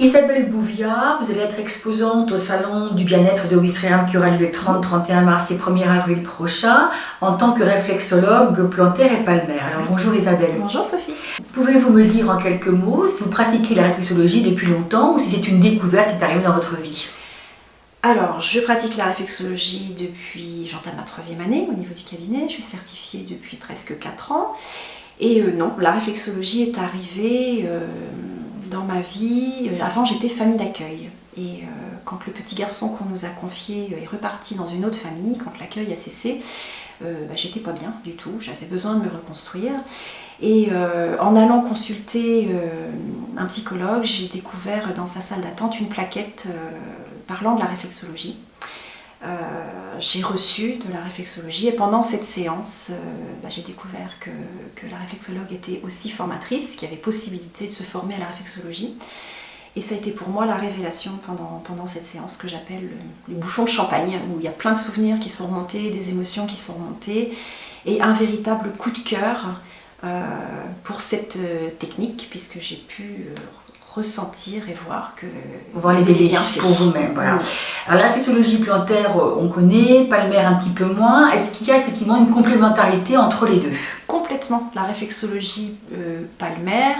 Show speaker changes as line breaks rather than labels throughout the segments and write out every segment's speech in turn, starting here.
Isabelle Bouviat, vous allez être exposante au Salon du bien-être de Ouistreham qui aura lieu le 30-31 mars et 1er avril prochain en tant que réflexologue plantaire et palmaire. Alors bonjour Isabelle.
Bonjour Sophie.
Pouvez-vous me dire en quelques mots si vous pratiquez la réflexologie depuis longtemps ou si c'est une découverte qui est arrivée dans votre vie?
Alors, je pratique la réflexologie depuis, j'entame ma 3e année au niveau du cabinet, je suis certifiée depuis presque 4 ans. Et non, la réflexologie est arrivée dans ma vie. Avant, j'étais famille d'accueil. Et quand le petit garçon qu'on nous a confié est reparti dans une autre famille, quand l'accueil a cessé, j'étais pas bien du tout, j'avais besoin de me reconstruire. Et en allant consulter un psychologue, j'ai découvert dans sa salle d'attente une plaquette parlant de la réflexologie. J'ai reçu de la réflexologie et pendant cette séance, j'ai découvert que la réflexologue était aussi formatrice, qu'il y avait possibilité de se former à la réflexologie. Et ça a été pour moi la révélation pendant cette séance que j'appelle le bouchon de champagne, où il y a plein de souvenirs qui sont remontés, des émotions qui sont remontées, et un véritable coup de cœur pour cette technique, puisque j'ai pu ressentir et voir que
voir les bénéfices pour vous-même. Voilà. Alors la réflexologie plantaire, on connaît, palmaire un petit peu moins. Est-ce qu'il y a effectivement une complémentarité entre les deux?
Complètement. La réflexologie palmaire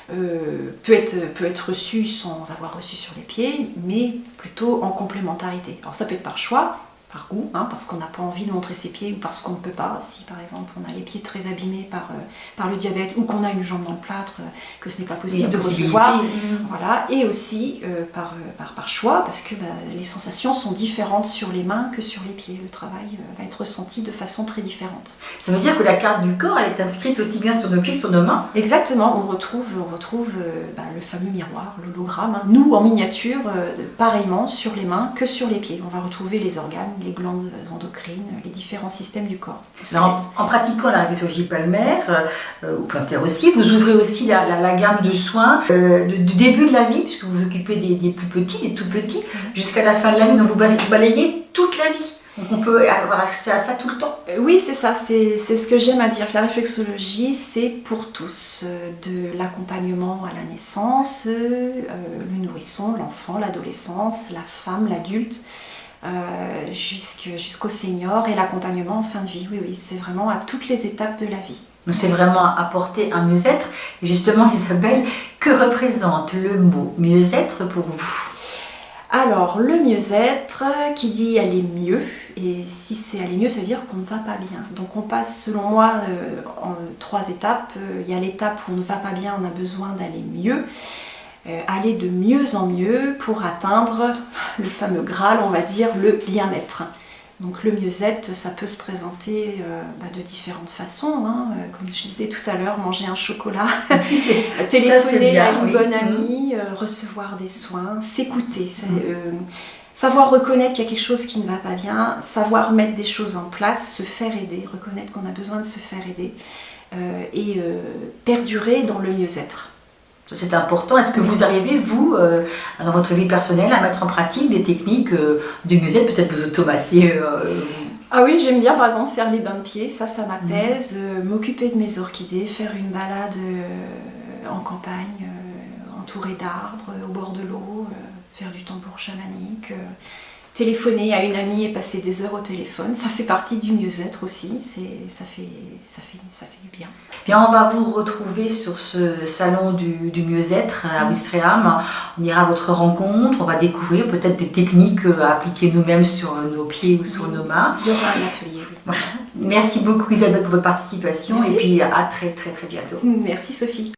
peut être reçue sans avoir reçu sur les pieds, mais plutôt en complémentarité. Alors ça peut être par choix, par goût, parce qu'on n'a pas envie de montrer ses pieds ou parce qu'on ne peut pas, si par exemple on a les pieds très abîmés par le diabète ou qu'on a une jambe dans le plâtre, que ce n'est pas possible de recevoir. Voilà. Et aussi par choix, parce que les sensations sont différentes sur les mains que sur les pieds. Le travail va être ressenti de façon très différente.
Ça veut dire que la carte du corps, elle est inscrite aussi bien sur nos pieds que sur nos mains?
Exactement, on retrouve le fameux miroir, l'hologramme, nous en miniature, pareillement sur les mains que sur les pieds. On va retrouver les organes, les glandes endocrines, les différents systèmes du corps.
En pratiquant la réflexologie palmaire, ou plantaire aussi, vous ouvrez aussi la gamme de soins du début de la vie, puisque vous vous occupez des plus petits, des tout petits, jusqu'à la fin de la vie, donc vous balayez toute la vie. Donc on peut avoir accès à ça tout le temps.
Oui, c'est ça, c'est ce que j'aime à dire. La réflexologie, c'est pour tous. De l'accompagnement à la naissance, le nourrisson, l'enfant, l'adolescence, la femme, l'adulte, jusqu'au senior et l'accompagnement en fin de vie. Oui, c'est vraiment à toutes les étapes de la vie.
Donc c'est vraiment apporter un mieux-être. Et justement, Isabelle, que représente le mot mieux-être pour vous?
Alors, le mieux-être, qui dit aller mieux, et si c'est aller mieux, ça veut dire qu'on ne va pas bien. Donc on passe, selon moi, en 3 étapes. Il y a l'étape où on ne va pas bien, on a besoin d'aller mieux. Aller de mieux en mieux pour atteindre le fameux Graal, on va dire, le bien-être. Donc le mieux-être, ça peut se présenter de différentes façons, comme je disais tout à l'heure, manger un chocolat, téléphoner à une bonne amie, recevoir des soins, s'écouter, savoir reconnaître qu'il y a quelque chose qui ne va pas bien, savoir mettre des choses en place, se faire aider, reconnaître qu'on a besoin de se faire aider et perdurer dans le mieux-être.
C'est important. Est-ce que vous arrivez, vous, dans votre vie personnelle, à mettre en pratique des techniques de mieux-être, peut-être vous automasser
Ah oui, j'aime bien par exemple faire les bains de pieds, ça m'apaise, m'occuper de mes orchidées, faire une balade en campagne, entourée d'arbres, au bord de l'eau, faire du tambour chamanique, téléphoner à une amie et passer des heures au téléphone, ça fait partie du mieux-être aussi, ça fait du bien.
Bien, on va vous retrouver sur ce salon du mieux-être à Ouistreham. On ira à votre rencontre, on va découvrir peut-être des techniques à appliquer nous-mêmes sur nos pieds ou sur nos mains.
Il y aura un atelier.
Voilà. Merci beaucoup Isabelle pour votre participation. Merci. Et puis à très bientôt.
Merci Sophie.